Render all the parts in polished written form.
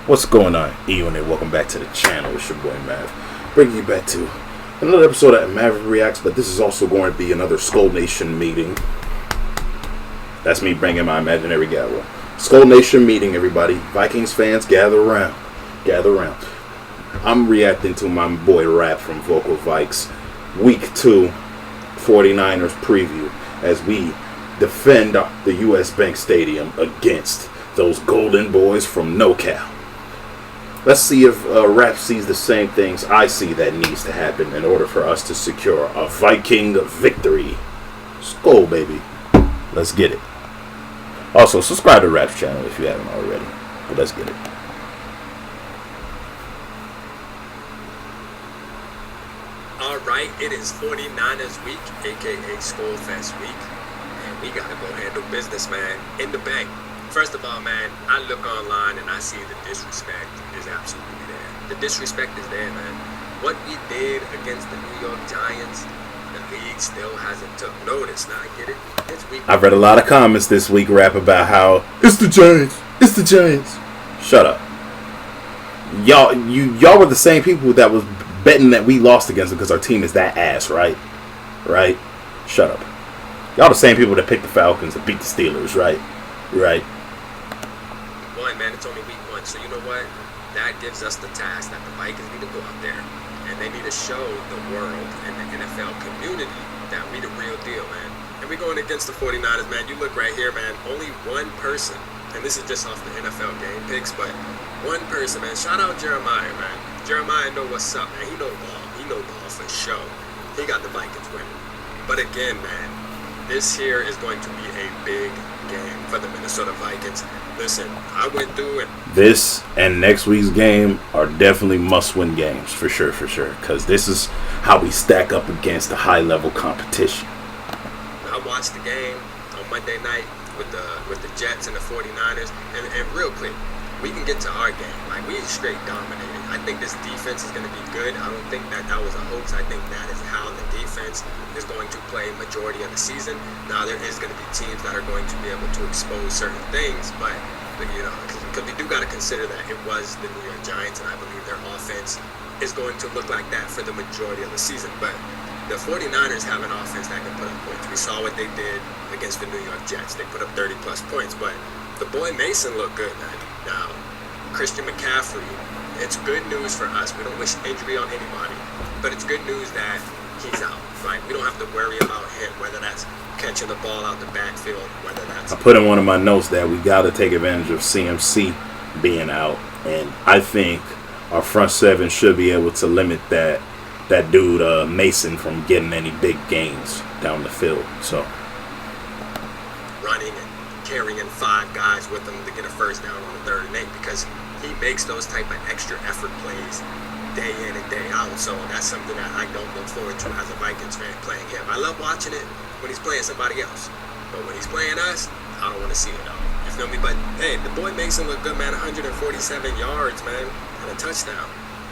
What's going on, Ewan, and welcome back to the channel. It's your boy Mav, bringing you back to another episode of Maverick Reacts, but this is also going to be another Skull Nation meeting. That's me bringing my imaginary gavel. Skull Nation meeting, everybody. Vikings fans, gather around. Gather around. I'm reacting to my boy Rap from Vocal Vikes Week 2 49ers preview as we defend the US Bank Stadium against those Golden Boys from NoCal. Let's see if Rap sees the same things I see that needs to happen in order for us to secure a Viking victory. Skull, baby. Let's get it. Also, subscribe to Rap's channel if you haven't already. But let's get it. Alright, it is 49ers week, aka Skull Fest week. And we gotta go handle business, man, in the bank. First of all, man, I look online and I see the disrespect is absolutely there. The disrespect is there, man. What we did against the New York Giants, the league still hasn't took notice. Now, I get it. It's week. I've read a lot of comments this week, Rap, about how it's the Giants. It's the Giants. Shut up. Y'all were the same people that was betting that we lost against them because our team is that ass, right? Right? Shut up. Y'all the same people that picked the Falcons and beat the Steelers, right? Right. Man, it's only week 1, so you know what? That gives us the task that the Vikings need to go out there and they need to show the world and the NFL community that we the real deal, man. And we're going against the 49ers, man. You look right here, man. Only one person, and this is just off the NFL game picks, but one person, man. Shout out Jeremiah, man. Jeremiah know what's up, man. He know ball. He know ball for sure. He got the Vikings winning. But again, man, this here is going to be a big game for the Minnesota Vikings. Listen, I went through it. This and next week's game are definitely must-win games, for sure, because this is how we stack up against the high-level competition. I watched the game on Monday night with the Jets and the 49ers, and real quick, we can get to our game. Like, we straight dominated. I think this defense is going to be good. I don't think that was a hoax. I think that is how the defense is going to play majority of the season. Now, there is going to be teams that are going to be able to expose certain things, but you know, because we do got to consider that it was the New York Giants, and I believe their offense is going to look like that for the majority of the season. But the 49ers have an offense that can put up points. We saw what they did against the New York Jets. They put up 30-plus points, but the boy Mason looked good, man. Now, Christian McCaffrey, it's good news for us. We don't wish injury on anybody, but it's good news that he's out, right? We don't have to worry about him, whether that's catching the ball out the backfield, whether that's... I put in one of my notes that we got to take advantage of CMC being out, and I think our front seven should be able to limit that dude Mason from getting any big gains down the field. So running and carrying 5 guys with him to get a first down on the 3rd and 8, because he makes those type of extra effort plays day in and day out. So that's something that I don't look forward to as a Vikings fan playing him. I love watching it when he's playing somebody else, but when he's playing us, I don't want to see it all. You feel me? But hey, the boy Mason looked good, man. 147 yards, man, and a touchdown.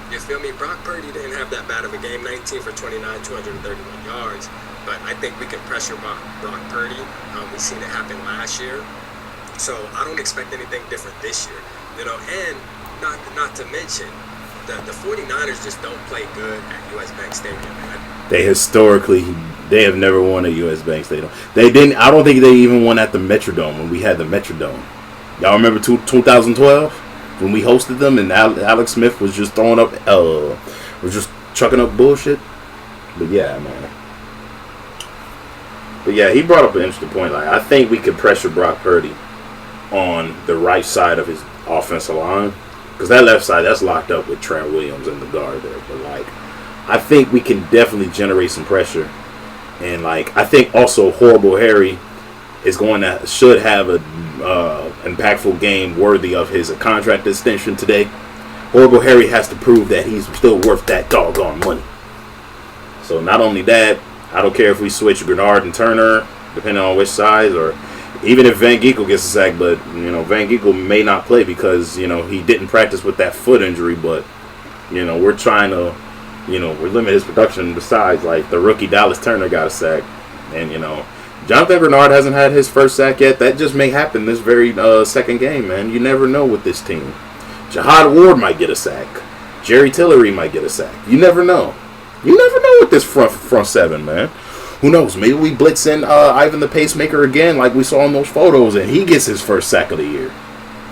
You feel me? Brock Purdy didn't have that bad of a game. 19 for 29, 231 yards. But I think we can pressure Brock Purdy. We've seen it happen last year. So I don't expect anything different this year. You know, and not to mention, the 49ers just don't play good at US Bank Stadium, man. They have never won at US Bank Stadium. They didn't. I don't think they even won at the Metrodome when we had the Metrodome. Y'all remember 2012 when we hosted them and Alex Smith was just throwing up, was just chucking up bullshit. But yeah, man. But yeah, he brought up an interesting point. Like, I think we could pressure Brock Purdy on the right side of his offensive line, because that left side, that's locked up with Trent Williams in the guard there. But like, I think we can definitely generate some pressure, and like, I think also Horrible Harry should have a impactful game worthy of his contract extension today. Horrible Harry has to prove that he's still worth that doggone money. So not only that, I don't care if we switch Grenard and Turner, depending on which side, or even if Van Ginkel gets a sack, but you know, Van Ginkel may not play because, you know, he didn't practice with that foot injury. But you know, we're trying to, you know, we limit his production. Besides, like, the rookie Dallas Turner got a sack, and you know, Jonathan Grenard hasn't had his first sack yet. That just may happen this very second game, man. You never know with this team. Jahad Ward might get a sack. Jerry Tillery might get a sack. You never know. You never know with this front seven, man. Who knows? Maybe we blitz in Ivan the Pacemaker again, like we saw in those photos, and he gets his first sack of the year.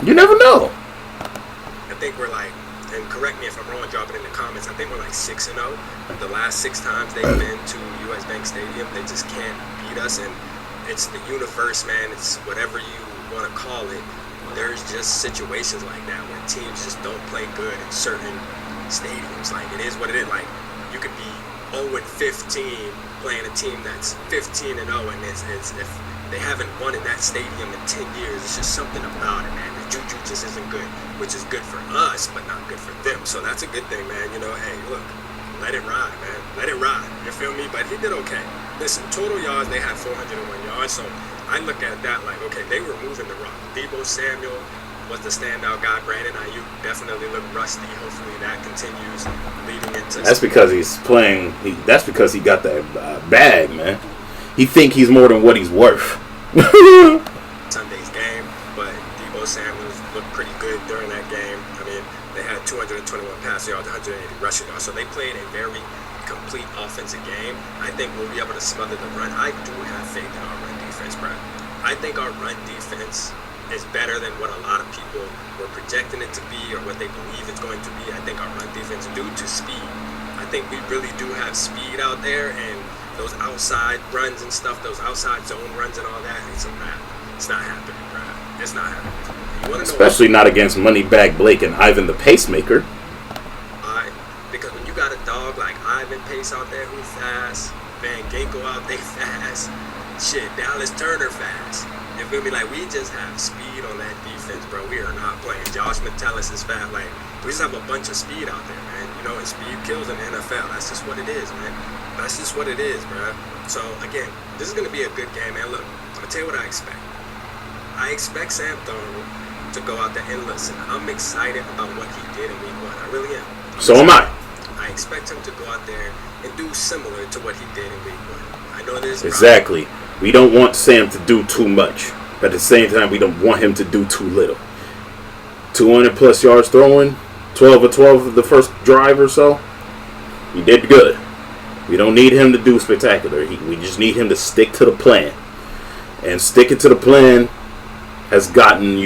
You never know. I think we're like, and correct me if I'm wrong, drop it in the comments. I think we're like 6-0. The last 6 times they've been to US Bank Stadium, they just can't beat us. And it's the universe, man. It's whatever you want to call it. There's just situations like that where teams just don't play good in certain stadiums. Like, it is what it is. Like, you could be 0-15 playing a team that's 15-0, and it's if they haven't won in that stadium in 10 years, it's just something about it, man. The juju just isn't good, which is good for us, but not good for them. So that's a good thing, man. You know, hey, look, let it ride, man. Let it ride. You feel me? But he did okay. Listen, total yards, they had 401 yards, so I look at that like, okay, they were moving the rock. Deebo Samuel was the standout guy. Brandon Ayuk definitely looked rusty. Hopefully that continues leading into. That's because he's playing. That's because he got that bag, man. He think he's more than what he's worth. Sunday's game, but Deebo Samuel looked pretty good during that game. I mean, they had 221 passing yards, 180 rushing yards, so they played a very complete offensive game. I think we'll be able to smother the run. I do have faith in our run defense, bro. I think our run defense is better than what a lot of people were projecting it to be or what they believe it's going to be. I think our run defense, due to speed, I think we really do have speed out there, and those outside runs and stuff, those outside zone runs and all that, it's a wrap. It's not happening, bro. It's not happening. Especially not against Moneybag Blake and Ivan the Pacemaker. Because when you got a dog like Ivan Pace out there who's fast, Van Ginkel out there fast, shit, Dallas Turner fast. You feel me? Like, we just have speed on that defense, bro. We are not playing. Josh Metellus is fast. Like, we just have a bunch of speed out there, man. You know, and speed kills in the NFL. That's just what it is, man. That's just what it is, bro. So, again, this is going to be a good game, man. Look, I'm going to tell you what I expect. I expect Sam Darnold to go out there, and listen, I'm excited about what he did in week 1. I really am. So am I. I expect him to go out there and do similar to what he did in week 1. I know there's exactly. We don't want Sam to do too much. But at the same time, we don't want him to do too little. 200 plus yards throwing, 12 or 12 of the first drive or so. He did good. We don't need him to do spectacular. We just need him to stick to the plan. And sticking to the plan has gotten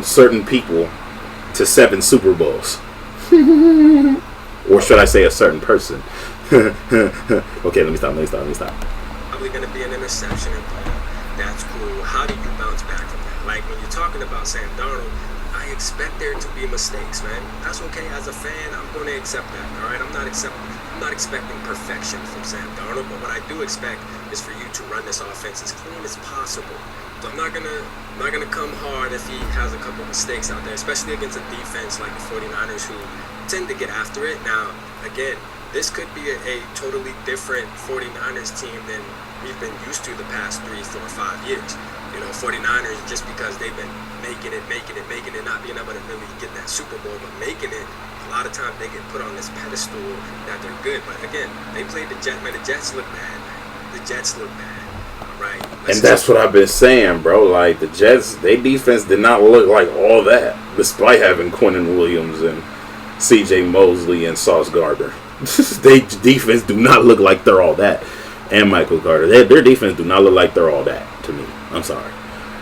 certain people to 7 Super Bowls. Or should I say a certain person? Okay, let me stop. Probably going to be an interception involved. That's cool. How do you bounce back from that? Like, when you're talking about Sam Darnold, I expect there to be mistakes, man. That's okay. As a fan, I'm going to accept that. All right, I'm not expecting perfection from Sam Darnold, but what I do expect is for you to run this offense as clean as possible. So I'm not gonna come hard if he has a couple mistakes out there, especially against a defense like the 49ers who tend to get after it. Now, again, this could be a totally different 49ers team than we've been used to the past 3, 4, 5 years. You know, 49ers, just because they've been making it, not being able to really get that Super Bowl, but making it, a lot of times they get put on this pedestal that they're good. But again, they played the Jets, man. The Jets look bad, man. The Jets look bad. Right. And that's what I've been saying, bro. Like, the Jets, their defense did not look like all that, despite having Quinnen Williams and C.J. Mosley and Sauce Gardner. Their defense do not look like they're all that. And Michael Carter. Their defense do not look like they're all that to me. I'm sorry.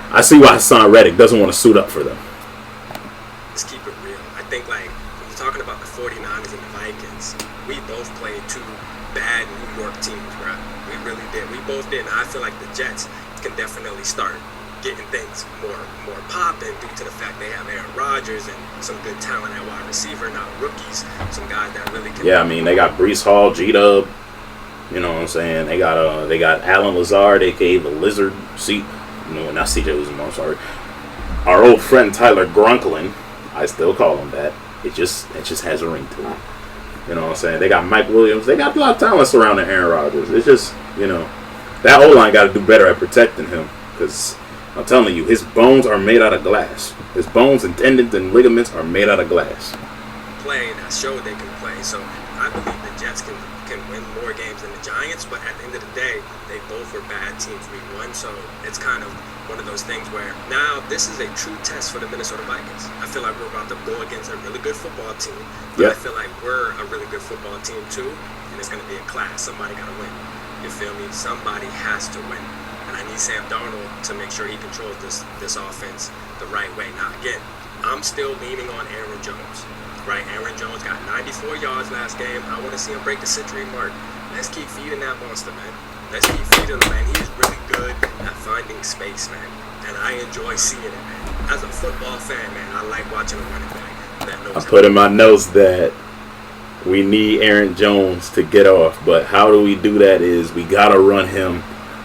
I see why Hassan Reddick doesn't want to suit up for them. Let's keep it real. I think, like, when you're talking about the 49ers and the Vikings, we both played 2 bad New York teams, bro. We really did. We both did. And I feel like the Jets can definitely start getting things more popping due to the fact they have Aaron Rodgers and some good talent at wide receiver, not rookies, some guys that really can. Yeah, I mean, they got Breece Hall, G-Dub. You know what I'm saying? They got Alan Lazard, aka the Lizard. Not C.J. Uzomah, I'm sorry. Our old friend Tyler Grunklin, I still call him that. It just has a ring to it. You know what I'm saying? They got Mike Williams. They got a lot of talent surrounding Aaron Rodgers. It's just, that O-line got to do better at protecting him. Because I'm telling you, his bones are made out of glass. His bones and tendons and ligaments are made out of glass. Play that showed they can play. So I believe the Jets can win more games than the Giants. But at the end of the day, they both were bad teams week 1. So it's kind of one of those things where now this is a true test for the Minnesota Vikings. I feel like we're about to go against a really good football team, but I feel like we're a really good football team too, and it's going to be a clash. Somebody got to win. You feel me? Somebody has to win. And I need Sam Darnold to make sure he controls this offense the right way. Now, again, I'm still leaning on Aaron Jones, right? Aaron Jones got 94 yards last game. I want to see him break the century mark. Let's keep feeding that monster, man. Let's keep feeding him, man. He's really good at finding space, man. And I enjoy seeing it, man. As a football fan, man, I like watching a running back that knows. I put in my notes that we need Aaron Jones to get off. But how do we do that is we got to run him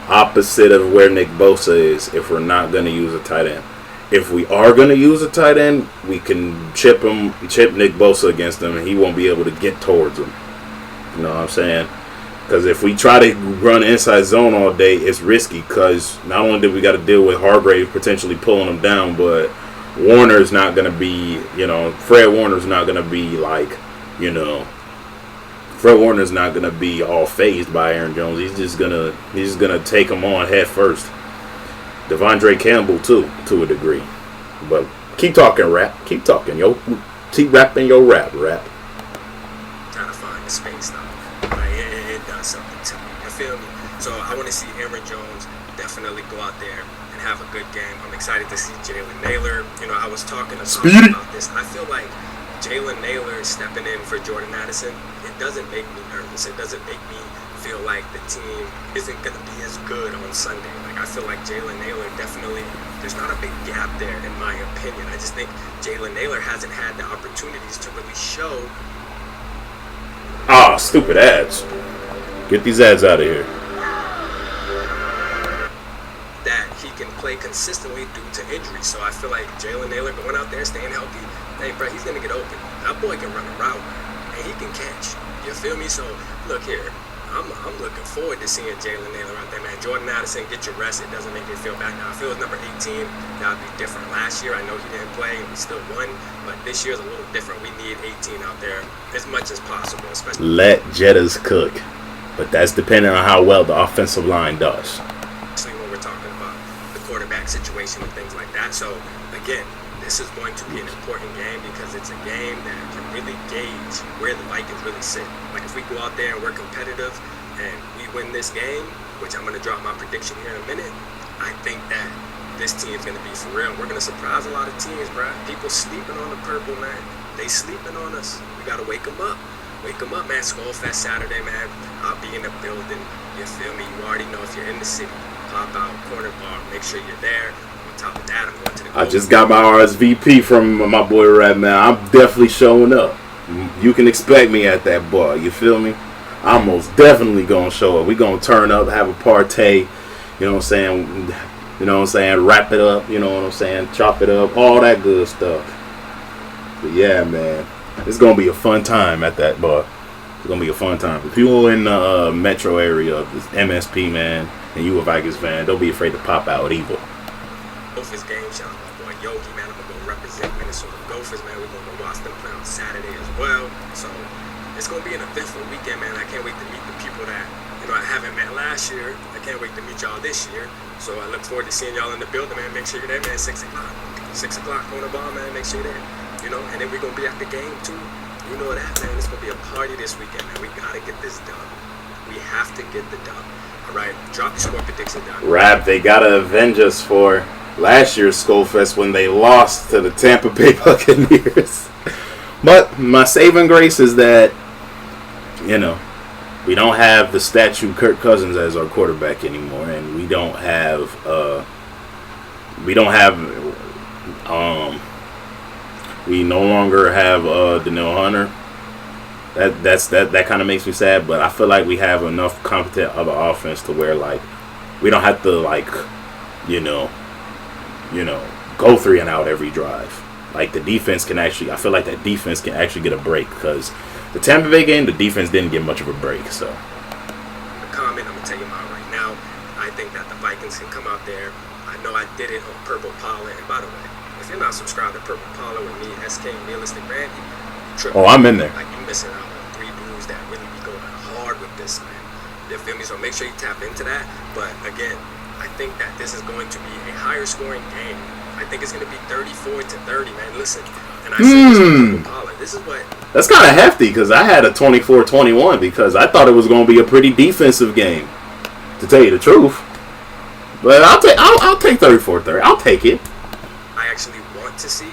opposite of where Nick Bosa is if we're not going to use a tight end. If we are going to use a tight end, we can chip Nick Bosa against him, and he won't be able to get towards him. You know what I'm saying? Because if we try to run inside zone all day, it's risky because not only do we got to deal with Hargrave potentially pulling him down, but Warner's not going to be, Fred Warner's not going to be like, Fred Warner's not going to be all phased by Aaron Jones. He's just gonna take him on head first. Devondre Campbell too, to a degree. But keep talking, rap. Keep talking, yo. Keep rapping your rap. Trying to find the space though. It does something to me. You feel me? So I want to see Aaron Jones definitely go out there and have a good game. I'm excited to see Jalen Naylor. I was talking to Tom about this. I feel like Jalen Naylor stepping in for Jordan Addison, it doesn't make me nervous. It doesn't make me feel like the team isn't going to be as good on Sunday. Like, I feel like Jalen Naylor definitely, there's not a big gap there in my opinion. I just think Jalen Naylor hasn't had the opportunities to really show. Stupid ads. Get these ads out of here. That he can play consistently due to injury. So I feel like Jalen Naylor going out there, staying healthy, hey, bro, he's going to get open. That boy can run a route, and he can catch. You feel me? So, look here. I'm looking forward to seeing Jalen Naylor out there, man. Jordan Addison, get your rest. It doesn't make me feel bad. Now, if it was number 18, that would be different. Last year, I know he didn't play, and we still won. But this year's a little different. We need 18 out there as much as possible, especially. Let Jettas cook. But that's depending on how well the offensive line does. Especially when we're talking about the quarterback situation and things like that. So, again, this is going to be an important game because it's a game that can really gauge where the Vikings really sit. Like, if we go out there and we're competitive and we win this game, which I'm going to drop my prediction here in a minute, I think that this team's going to be for real. We're going to surprise a lot of teams, bro. People sleeping on the purple, man. They sleeping on us. We got to wake them up. Wake them up, man. Skull Fest Saturday, man. I'll be in the building. You feel me? You already know if you're in the city. Pop out, corner bar. Make sure you're there. Top of that, I'm going to the I just got my RSVP from my boy Rap, man. I'm definitely showing up. You can expect me at that bar. You feel me? I'm most definitely going to show up. We're going to turn up, have a partay. You know what I'm saying? Wrap it up. You know what I'm saying? Chop it up. All that good stuff. But yeah, man. It's going to be a fun time at that bar. It's going to be a fun time. If you're in the metro area of this MSP, man, and you a Vikings fan, don't be afraid to pop out either. Gophers game. Shout out my boy Yogi, man. I'm going to go represent Minnesota Gophers, man. We're going to go watch them play on Saturday as well. So it's going to be an eventful weekend, man. I can't wait to meet the people that, I haven't met last year. I can't wait to meet y'all this year. So I look forward to seeing y'all in the building, man. Make sure you're there, man. 6 o'clock. 6 o'clock on the ball, man. Make sure you're there. And then we're going to be at the game, too. You know that, man. It's going to be a party this weekend, man. We got to get this done. We have to get the dub. All right. Drop the score prediction down. Rap, they got to avenge us for last year's Skullfest when they lost to the Tampa Bay Buccaneers. But my saving grace is that, we don't have the statue Kirk Cousins as our quarterback anymore, and we no longer have Danielle Hunter. That kind of makes me sad, but I feel like we have enough competent other offense to where we don't have to go 3 and out every drive. Like the defense can actually, I feel like that defense can actually get a break because the Tampa Bay game, the defense didn't get much of a break. So, a comment I'm gonna tell you about right now. I think that the Vikings can come out there. I know I did it on Purple Paula, and by the way, if you're not subscribed to Purple Paula with me, SK and Realistic Randy, I'm in there. Like you missing out on 3 dudes that really be going hard with this, man. You feel me? So make sure you tap into that. But again, I think that this is going to be a higher scoring game. I think it's going to be 34-30, man. Listen, and I said this with Pollard. This is what. That's kind of hefty because I had a 24-21 because I thought it was going to be a pretty defensive game, to tell you the truth. But I'll take 34-30. I'll take it. I actually want to see.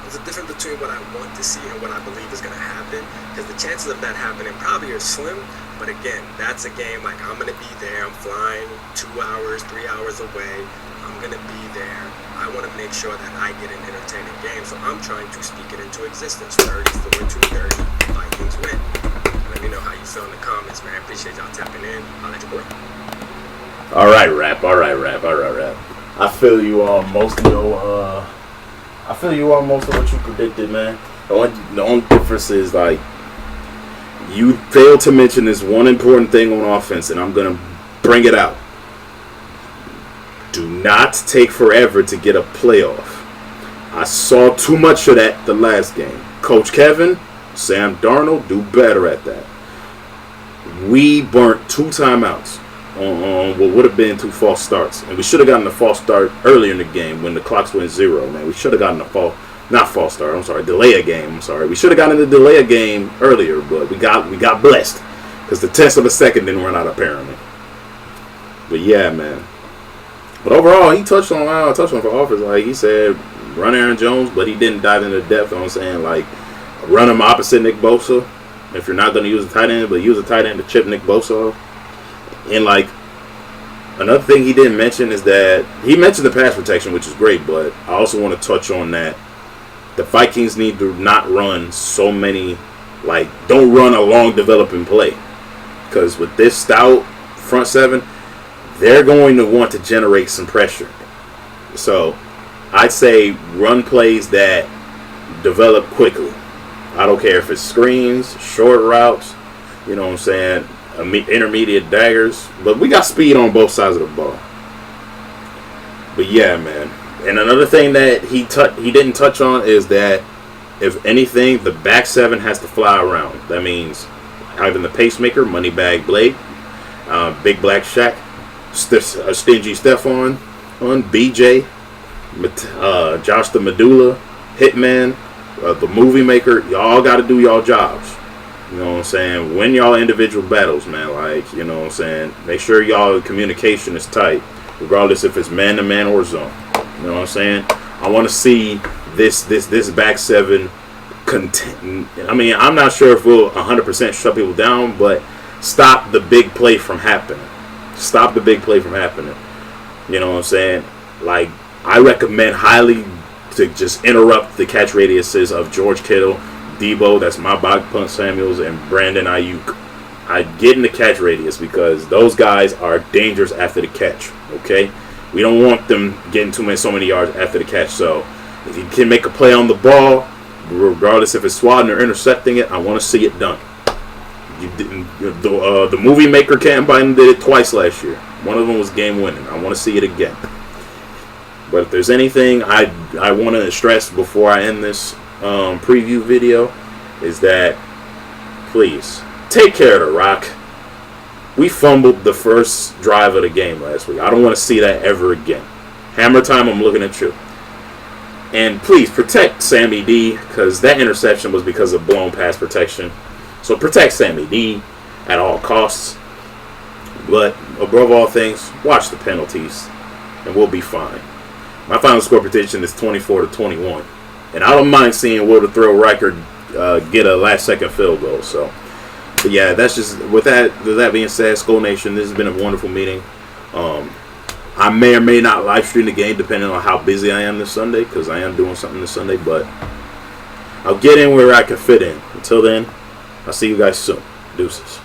There's a difference between what I want to see and what I believe is going to happen, because the chances of that happening probably are slim. But again, that's a game like I'm going to be there. I'm flying 2 hours, 3 hours away. I'm going to be there. I want to make sure that I get an entertaining game, so I'm trying to speak it into existence. 34-30, Vikings win. Let me know how you feel in the comments, man. Appreciate y'all tapping in. I'll let you boy. All right, Rap. I feel you on most of your. I feel you on most of what you predicted, man. The only difference is like you failed to mention this one important thing on offense, and I'm gonna bring it out. Do not take forever to get a playoff. I saw too much of that the last game. Coach Kevin, Sam Darnold, do better at that. We burnt 2 timeouts on what would have been 2 false starts. And we should have gotten a false start earlier in the game when the clocks went 0, man. We should have gotten delay a game. We should have gotten the delay a game earlier, but we got blessed because the tenths of a second didn't run out apparently. But yeah, man. But overall, he touched on for offense. Like he said, run Aaron Jones, but he didn't dive into depth. You know what I'm saying? Like, run him opposite Nick Bosa. If you're not going to use a tight end, but use a tight end to chip Nick Bosa off. And, like, another thing he didn't mention is that he mentioned the pass protection, which is great, but I also want to touch on that. The Vikings need to not run so many, like, don't run a long developing play. Because with this stout front seven, they're going to want to generate some pressure. So I'd say run plays that develop quickly. I don't care if it's screens, short routes, you know what I'm saying, intermediate daggers. But we got speed on both sides of the ball. But yeah, man. And another thing that he didn't touch on is that, if anything, the back seven has to fly around. That means having the pacemaker, Moneybag Blake, Big Black Shaq, Stingy Stephon, on BJ, Josh the Medulla, Hitman, the Movie Maker. Y'all got to do y'all jobs. You know what I'm saying? Win y'all individual battles, man. Like, you know what I'm saying? Make sure y'all communication is tight, regardless if it's man-to-man or zone. You know what I'm saying? I want to see this back seven I mean, I'm not sure if we'll 100% shut people down, but stop the big play from happening. Stop the big play from happening. You know what I'm saying? Like, I recommend highly to just interrupt the catch radiuses of George Kittle, Debo, that's my Bog Punt Samuels, and Brandon Ayuk. I get in the catch radius because those guys are dangerous after the catch. Okay? We don't want them getting so many yards after the catch. So if you can make a play on the ball, regardless if it's swatting or intercepting it, I want to see it done. The Movie Maker Cam Biden did it twice last year. One of them was game winning. I want to see it again. But if there's anything I want to stress before I end this preview video, is that please take care of the rock. We fumbled the first drive of the game last week. I don't want to see that ever again. Hammer time, I'm looking at you. And please protect Sammy D, because that interception was because of blown pass protection. So protect Sammy D at all costs. But above all things, watch the penalties, and we'll be fine. My final score prediction is 24-21. And I don't mind seeing Will the Thrill Riker get a last-second field goal. So, but yeah, that's just, with that being said, Skull Nation, this has been a wonderful meeting. I may or may not live stream the game depending on how busy I am this Sunday, because I am doing something this Sunday, but I'll get in where I can fit in. Until then, I'll see you guys soon. Deuces.